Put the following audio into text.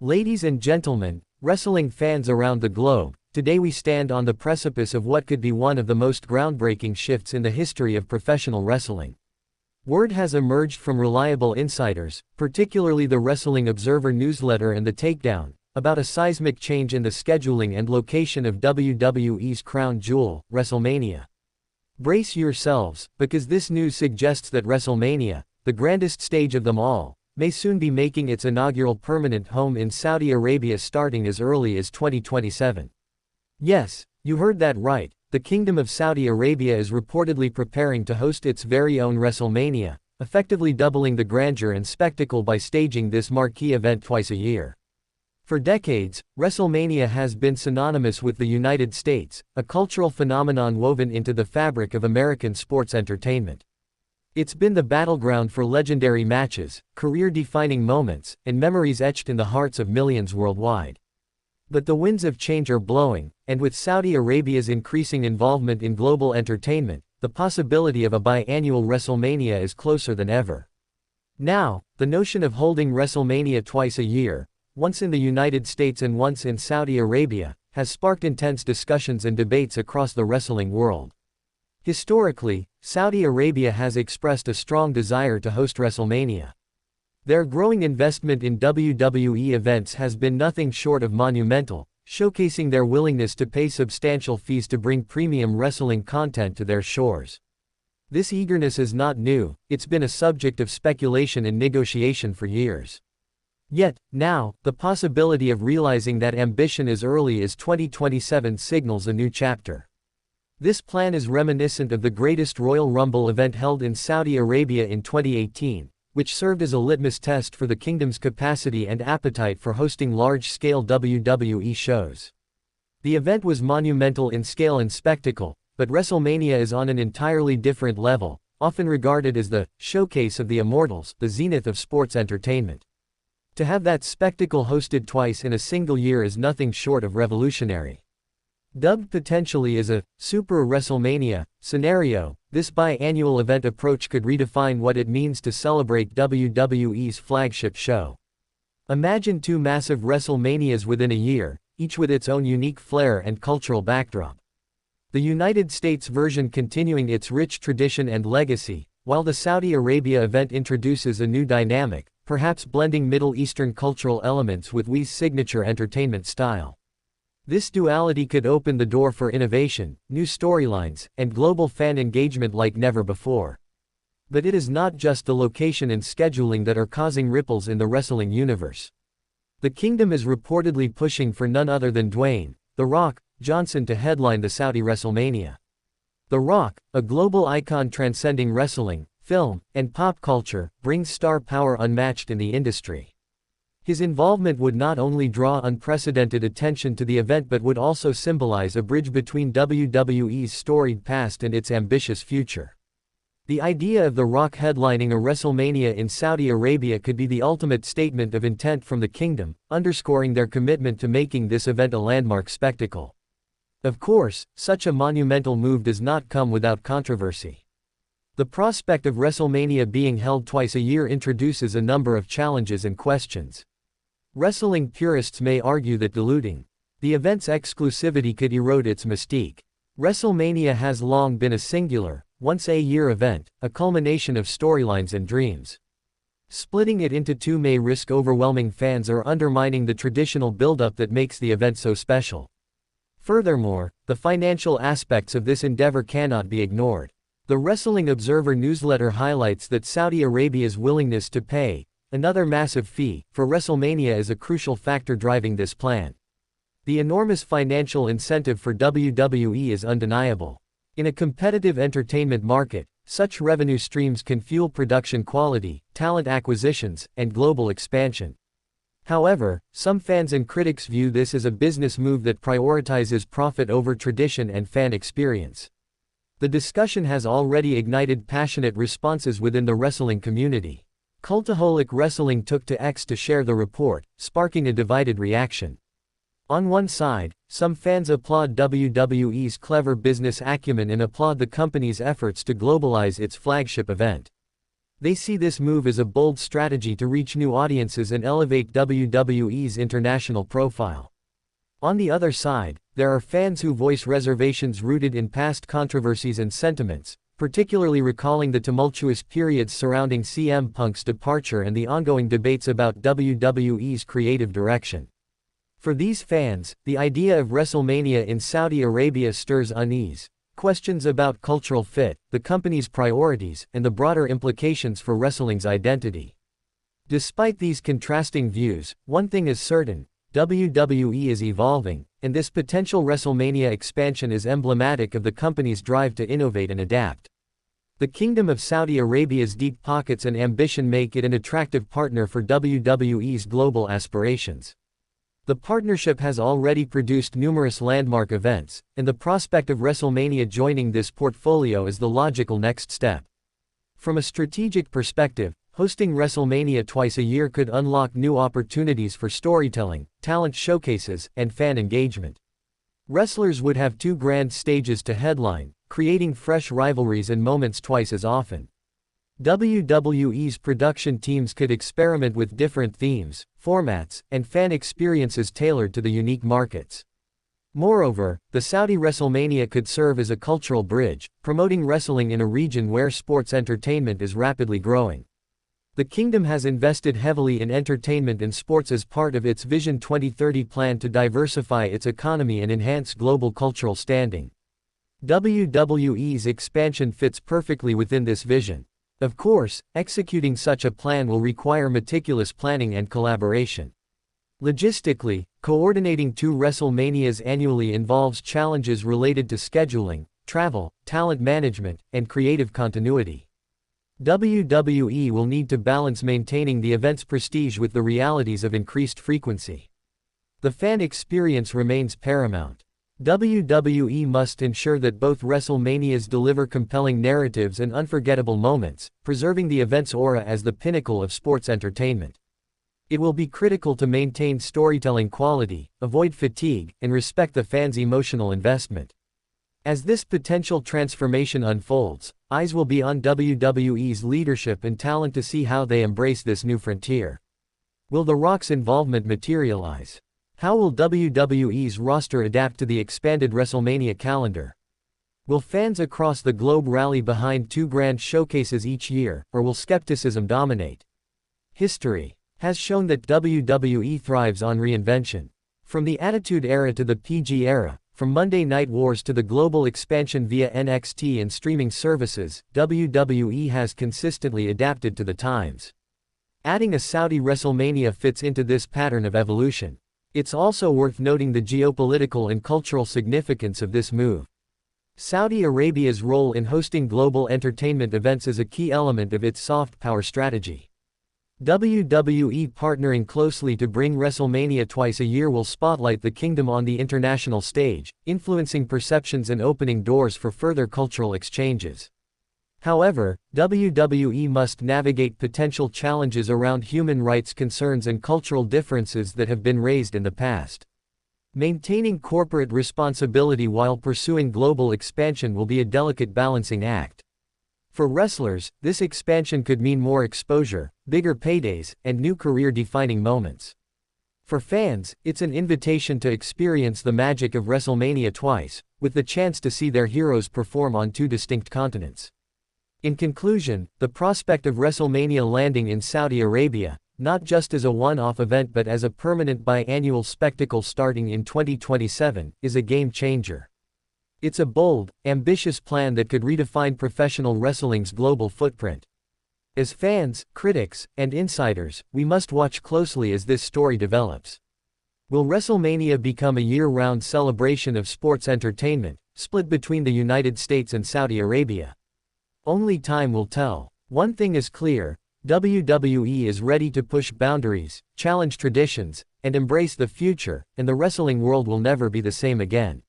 Ladies and gentlemen, wrestling fans around the globe, today we stand on the precipice of what could be one of the most groundbreaking shifts in the history of professional wrestling. Word has emerged from reliable insiders, particularly the Wrestling Observer newsletter and The Takedown, about a seismic change in the scheduling and location of WWE's crown jewel, WrestleMania. Brace yourselves, because this news suggests that WrestleMania, the grandest stage of them all, may soon be making its inaugural permanent home in Saudi Arabia starting as early as 2027. Yes, you heard that right, the Kingdom of Saudi Arabia is reportedly preparing to host its very own WrestleMania, effectively doubling the grandeur and spectacle by staging this marquee event twice a year. For decades, WrestleMania has been synonymous with the United States, a cultural phenomenon woven into the fabric of American sports entertainment. It's been the battleground for legendary matches, career-defining moments, and memories etched in the hearts of millions worldwide. But the winds of change are blowing, and with Saudi Arabia's increasing involvement in global entertainment, the possibility of a biannual WrestleMania is closer than ever. Now, the notion of holding WrestleMania twice a year, once in the United States and once in Saudi Arabia, has sparked intense discussions and debates across the wrestling world. Historically, Saudi Arabia has expressed a strong desire to host WrestleMania. Their growing investment in WWE events has been nothing short of monumental, showcasing their willingness to pay substantial fees to bring premium wrestling content to their shores. This eagerness is not new, it's been a subject of speculation and negotiation for years. Yet, now, the possibility of realizing that ambition as early as 2027 signals a new chapter. This plan is reminiscent of the greatest Royal Rumble event held in Saudi Arabia in 2018, which served as a litmus test for the kingdom's capacity and appetite for hosting large-scale WWE shows. The event was monumental in scale and spectacle, but WrestleMania is on an entirely different level, often regarded as the showcase of the immortals, the zenith of sports entertainment. To have that spectacle hosted twice in a single year is nothing short of revolutionary. Dubbed potentially as a Super WrestleMania scenario, this biannual event approach could redefine what it means to celebrate WWE's flagship show. Imagine two massive WrestleManias within a year, each with its own unique flair and cultural backdrop. The United States version continuing its rich tradition and legacy, while the Saudi Arabia event introduces a new dynamic, perhaps blending Middle Eastern cultural elements with WWE's signature entertainment style. This duality could open the door for innovation, new storylines, and global fan engagement like never before. But it is not just the location and scheduling that are causing ripples in the wrestling universe. The kingdom is reportedly pushing for none other than Dwayne, "The Rock" Johnson to headline the Saudi WrestleMania. The Rock, a global icon transcending wrestling, film, and pop culture, brings star power unmatched in the industry. His involvement would not only draw unprecedented attention to the event but would also symbolize a bridge between WWE's storied past and its ambitious future. The idea of The Rock headlining a WrestleMania in Saudi Arabia could be the ultimate statement of intent from the kingdom, underscoring their commitment to making this event a landmark spectacle. Of course, such a monumental move does not come without controversy. The prospect of WrestleMania being held twice a year introduces a number of challenges and questions. Wrestling purists may argue that diluting the event's exclusivity could erode its mystique. WrestleMania has long been a singular, once-a-year event, a culmination of storylines and dreams. Splitting it into two may risk overwhelming fans or undermining the traditional build-up that makes the event so special. Furthermore, the financial aspects of this endeavor cannot be ignored. The Wrestling Observer newsletter highlights that Saudi Arabia's willingness to pay another massive fee for WrestleMania is a crucial factor driving this plan. The enormous financial incentive for WWE is undeniable. In a competitive entertainment market, such revenue streams can fuel production quality, talent acquisitions, and global expansion. However, some fans and critics view this as a business move that prioritizes profit over tradition and fan experience. The discussion has already ignited passionate responses within the wrestling community. Cultaholic Wrestling took to X to share the report, sparking a divided reaction. On one side, some fans applaud WWE's clever business acumen and applaud the company's efforts to globalize its flagship event. They see this move as a bold strategy to reach new audiences and elevate WWE's international profile. On the other side, there are fans who voice reservations rooted in past controversies and sentiments, particularly recalling the tumultuous periods surrounding CM Punk's departure and the ongoing debates about WWE's creative direction. For these fans, the idea of WrestleMania in Saudi Arabia stirs unease. Questions about cultural fit, the company's priorities, and the broader implications for wrestling's identity. Despite these contrasting views, one thing is certain: WWE is evolving, and this potential WrestleMania expansion is emblematic of the company's drive to innovate and adapt. The Kingdom of Saudi Arabia's deep pockets and ambition make it an attractive partner for WWE's global aspirations. The partnership has already produced numerous landmark events, and the prospect of WrestleMania joining this portfolio is the logical next step. From a strategic perspective, hosting WrestleMania twice a year could unlock new opportunities for storytelling, talent showcases, and fan engagement. Wrestlers would have two grand stages to headline, creating fresh rivalries and moments twice as often. WWE's production teams could experiment with different themes, formats, and fan experiences tailored to the unique markets. Moreover, the Saudi WrestleMania could serve as a cultural bridge, promoting wrestling in a region where sports entertainment is rapidly growing. The kingdom has invested heavily in entertainment and sports as part of its Vision 2030 plan to diversify its economy and enhance global cultural standing. WWE's expansion fits perfectly within this vision. Of course, executing such a plan will require meticulous planning and collaboration. Logistically, coordinating two WrestleManias annually involves challenges related to scheduling, travel, talent management, and creative continuity. WWE will need to balance maintaining the event's prestige with the realities of increased frequency. The fan experience remains paramount. WWE must ensure that both WrestleManias deliver compelling narratives and unforgettable moments, preserving the event's aura as the pinnacle of sports entertainment. It will be critical to maintain storytelling quality, avoid fatigue, and respect the fans' emotional investment. As this potential transformation unfolds, eyes will be on WWE's leadership and talent to see how they embrace this new frontier. Will The Rock's involvement materialize? How will WWE's roster adapt to the expanded WrestleMania calendar? Will fans across the globe rally behind two grand showcases each year, or will skepticism dominate? History has shown that WWE thrives on reinvention. From the Attitude Era to the PG Era, from Monday Night Wars to the global expansion via NXT and streaming services, WWE has consistently adapted to the times. Adding a Saudi WrestleMania fits into this pattern of evolution. It's also worth noting the geopolitical and cultural significance of this move. Saudi Arabia's role in hosting global entertainment events is a key element of its soft power strategy. WWE partnering closely to bring WrestleMania twice a year will spotlight the kingdom on the international stage, influencing perceptions and opening doors for further cultural exchanges. However, WWE must navigate potential challenges around human rights concerns and cultural differences that have been raised in the past. Maintaining corporate responsibility while pursuing global expansion will be a delicate balancing act. For wrestlers, this expansion could mean more exposure, bigger paydays, and new career-defining moments. For fans, it's an invitation to experience the magic of WrestleMania twice, with the chance to see their heroes perform on two distinct continents. In conclusion, the prospect of WrestleMania landing in Saudi Arabia, not just as a one-off event but as a permanent biannual spectacle starting in 2027, is a game-changer. It's a bold, ambitious plan that could redefine professional wrestling's global footprint. As fans, critics, and insiders, we must watch closely as this story develops. Will WrestleMania become a year-round celebration of sports entertainment, split between the United States and Saudi Arabia? Only time will tell. One thing is clear: WWE is ready to push boundaries, challenge traditions, and embrace the future, and the wrestling world will never be the same again.